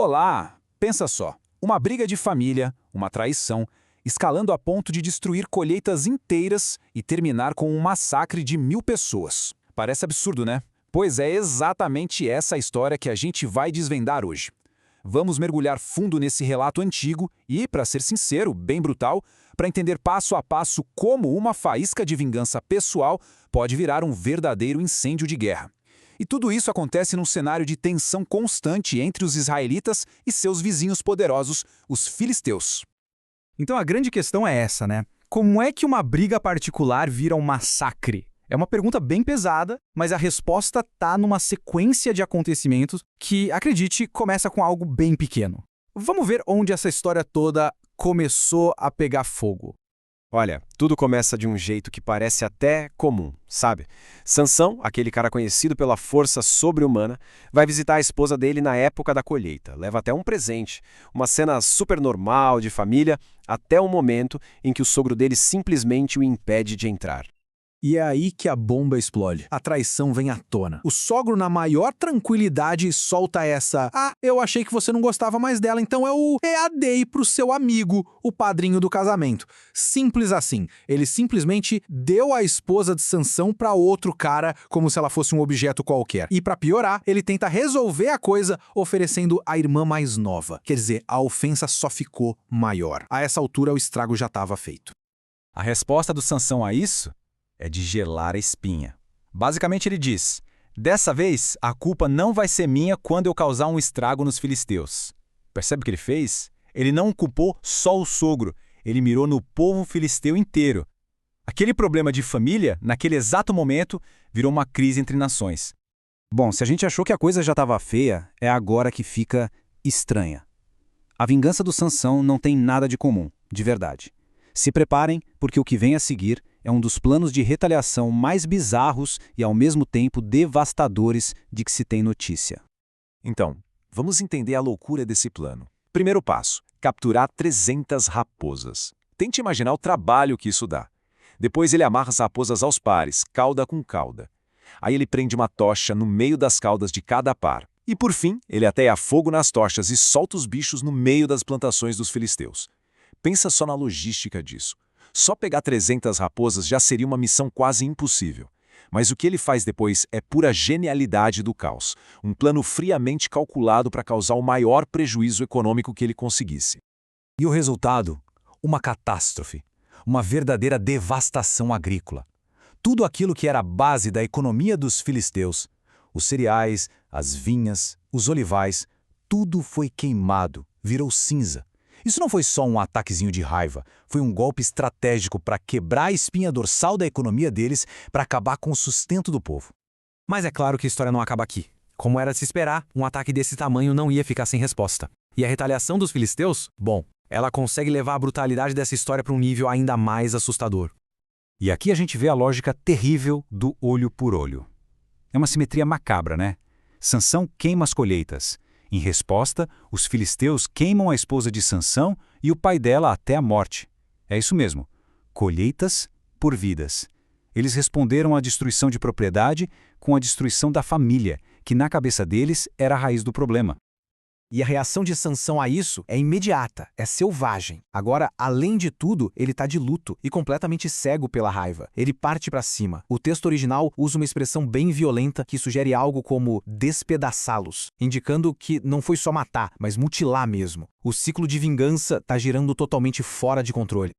Olá! Pensa só, uma briga de família, uma traição, escalando a ponto de destruir colheitas inteiras e terminar com um massacre de 1000 pessoas. Parece absurdo, né? Pois é exatamente essa a história que a gente vai desvendar hoje. Vamos mergulhar fundo nesse relato antigo e, para ser sincero, bem brutal, para entender passo a passo como uma faísca de vingança pessoal pode virar um verdadeiro incêndio de guerra. E tudo isso acontece num cenário de tensão constante entre os israelitas e seus vizinhos poderosos, os filisteus. Então a grande questão é essa, né? Como é que uma briga particular vira um massacre? É uma pergunta bem pesada, mas a resposta tá numa sequência de acontecimentos que, acredite, começa com algo bem pequeno. Vamos ver onde essa história toda começou a pegar fogo. Olha, tudo começa de um jeito que parece até comum, sabe? Sansão, aquele cara conhecido pela força sobre-humana, vai visitar a esposa dele na época da colheita. Leva até um presente, uma cena super normal de família, até o momento em que o sogro dele simplesmente o impede de entrar. E é aí que a bomba explode. A traição vem à tona. O sogro, na maior tranquilidade, solta essa: "Ah, eu achei que você não gostava mais dela, então eu EADei pro seu amigo, o padrinho do casamento." Simples assim. Ele simplesmente deu a esposa de Sansão pra outro cara, como se ela fosse um objeto qualquer. E pra piorar, ele tenta resolver a coisa oferecendo a irmã mais nova. Quer dizer, a ofensa só ficou maior. A essa altura, o estrago já estava feito. A resposta do Sansão a isso é de gelar a espinha. Basicamente ele diz: dessa vez a culpa não vai ser minha quando eu causar um estrago nos filisteus. Percebe o que ele fez? Ele não culpou só o sogro, ele mirou no povo filisteu inteiro. Aquele problema de família, naquele exato momento, virou uma crise entre nações. Bom, se a gente achou que a coisa já estava feia, é agora que fica estranha. A vingança do Sansão não tem nada de comum, de verdade. Se preparem, porque o que vem a seguir é um dos planos de retaliação mais bizarros e ao mesmo tempo devastadores de que se tem notícia. Então, vamos entender a loucura desse plano. Primeiro passo: capturar 300 raposas. Tente imaginar o trabalho que isso dá. Depois ele amarra as raposas aos pares, cauda com cauda. Aí ele prende uma tocha no meio das caudas de cada par. E por fim, ele ateia fogo nas tochas e solta os bichos no meio das plantações dos filisteus. Pensa só na logística disso. Só pegar 300 raposas já seria uma missão quase impossível. Mas o que ele faz depois é pura genialidade do caos. Um plano friamente calculado para causar o maior prejuízo econômico que ele conseguisse. E o resultado? Uma catástrofe. Uma verdadeira devastação agrícola. Tudo aquilo que era a base da economia dos filisteus, os cereais, as vinhas, os olivais, tudo foi queimado, virou cinza. Isso não foi só um ataquezinho de raiva, foi um golpe estratégico para quebrar a espinha dorsal da economia deles, para acabar com o sustento do povo. Mas é claro que a história não acaba aqui. Como era de se esperar, um ataque desse tamanho não ia ficar sem resposta. E a retaliação dos filisteus? Bom, ela consegue levar a brutalidade dessa história para um nível ainda mais assustador. E aqui a gente vê a lógica terrível do olho por olho. É uma simetria macabra, né? Sansão queima as colheitas. Em resposta, os filisteus queimam a esposa de Sansão e o pai dela até a morte. É isso mesmo, colheitas por vidas. Eles responderam à destruição de propriedade com a destruição da família, que na cabeça deles era a raiz do problema. E a reação de Sansão a isso é imediata, é selvagem. Agora, além de tudo, ele está de luto e completamente cego pela raiva. Ele parte para cima. O texto original usa uma expressão bem violenta que sugere algo como despedaçá-los, indicando que não foi só matar, mas mutilar mesmo. O ciclo de vingança está girando totalmente fora de controle.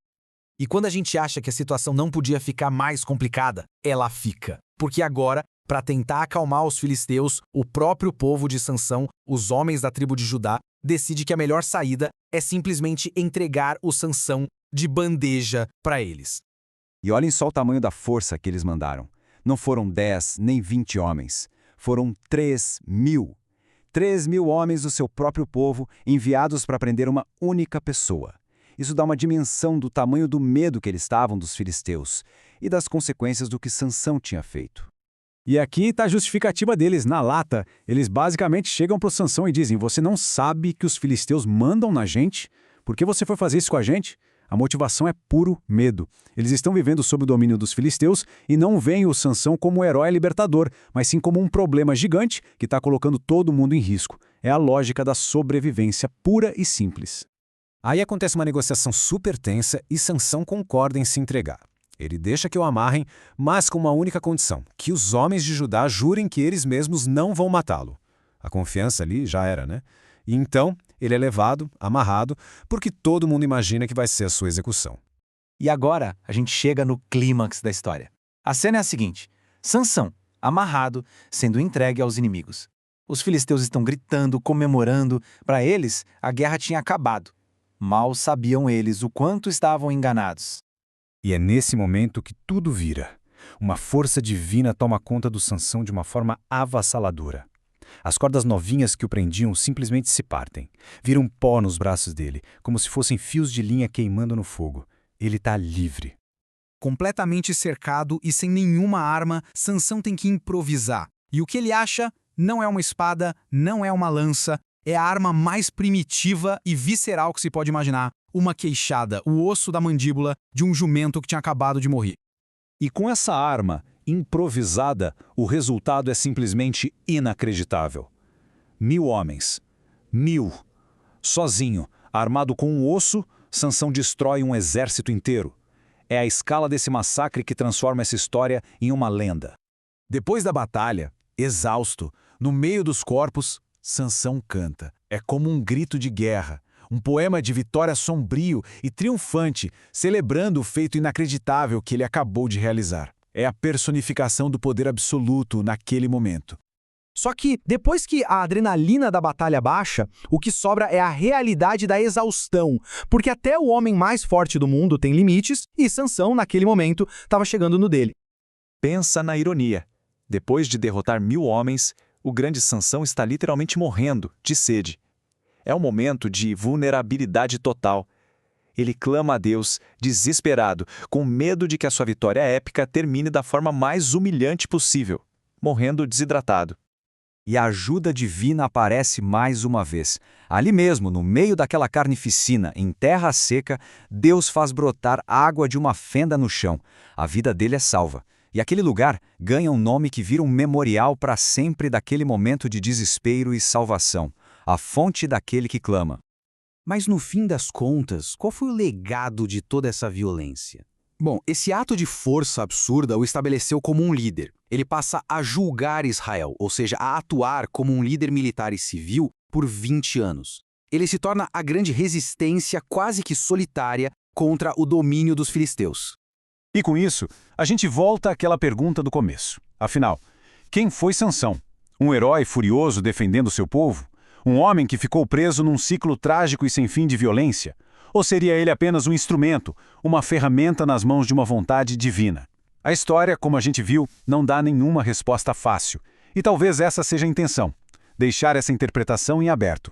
E quando a gente acha que a situação não podia ficar mais complicada, ela fica. Porque agora, para tentar acalmar os filisteus, o próprio povo de Sansão, os homens da tribo de Judá, decide que a melhor saída é simplesmente entregar o Sansão de bandeja para eles. E olhem só o tamanho da força que eles mandaram. Não foram 10 nem 20 homens. Foram 3.000. 3.000 homens do seu próprio povo enviados para prender uma única pessoa. Isso dá uma dimensão do tamanho do medo que eles estavam dos filisteus e das consequências do que Sansão tinha feito. E aqui está a justificativa deles, na lata. Eles basicamente chegam para o Sansão e dizem: você não sabe que os filisteus mandam na gente? Por que você foi fazer isso com a gente? A motivação é puro medo. Eles estão vivendo sob o domínio dos filisteus e não veem o Sansão como um herói libertador, mas sim como um problema gigante que está colocando todo mundo em risco. É a lógica da sobrevivência pura e simples. Aí acontece uma negociação super tensa e Sansão concorda em se entregar. Ele deixa que o amarrem, mas com uma única condição, que os homens de Judá jurem que eles mesmos não vão matá-lo. A confiança ali já era, né? E então ele é levado, amarrado, porque todo mundo imagina que vai ser a sua execução. E agora a gente chega no clímax da história. A cena é a seguinte: Sansão, amarrado, sendo entregue aos inimigos. Os filisteus estão gritando, comemorando. Para eles, a guerra tinha acabado. Mal sabiam eles o quanto estavam enganados. E é nesse momento que tudo vira. Uma força divina toma conta do Sansão de uma forma avassaladora. As cordas novinhas que o prendiam simplesmente se partem. Viram pó nos braços dele, como se fossem fios de linha queimando no fogo. Ele está livre. Completamente cercado e sem nenhuma arma, Sansão tem que improvisar. E o que ele acha não é uma espada, não é uma lança, é a arma mais primitiva e visceral que se pode imaginar, uma queixada, o osso da mandíbula de um jumento que tinha acabado de morrer. E com essa arma improvisada, o resultado é simplesmente inacreditável. 1000 homens. 1000. Sozinho, armado com um osso, Sansão destrói um exército inteiro. É a escala desse massacre que transforma essa história em uma lenda. Depois da batalha, exausto, no meio dos corpos, Sansão canta. É como um grito de guerra, um poema de vitória sombrio e triunfante, celebrando o feito inacreditável que ele acabou de realizar. É a personificação do poder absoluto naquele momento. Só que, depois que a adrenalina da batalha baixa, o que sobra é a realidade da exaustão, porque até o homem mais forte do mundo tem limites e Sansão, naquele momento, estava chegando no dele. Pensa na ironia. Depois de derrotar 1000 homens, o grande Sansão está literalmente morrendo de sede. É um momento de vulnerabilidade total. Ele clama a Deus, desesperado, com medo de que a sua vitória épica termine da forma mais humilhante possível, morrendo desidratado. E a ajuda divina aparece mais uma vez. Ali mesmo, no meio daquela carnificina, em terra seca, Deus faz brotar água de uma fenda no chão. A vida dele é salva. E aquele lugar ganha um nome que vira um memorial para sempre daquele momento de desespero e salvação. A fonte daquele que clama. Mas no fim das contas, qual foi o legado de toda essa violência? Bom, esse ato de força absurda o estabeleceu como um líder. Ele passa a julgar Israel, ou seja, a atuar como um líder militar e civil por 20 anos. Ele se torna a grande resistência quase que solitária contra o domínio dos filisteus. E com isso, a gente volta àquela pergunta do começo. Afinal, quem foi Sansão? Um herói furioso defendendo seu povo? Um homem que ficou preso num ciclo trágico e sem fim de violência? Ou seria ele apenas um instrumento, uma ferramenta nas mãos de uma vontade divina? A história, como a gente viu, não dá nenhuma resposta fácil. E talvez essa seja a intenção, deixar essa interpretação em aberto.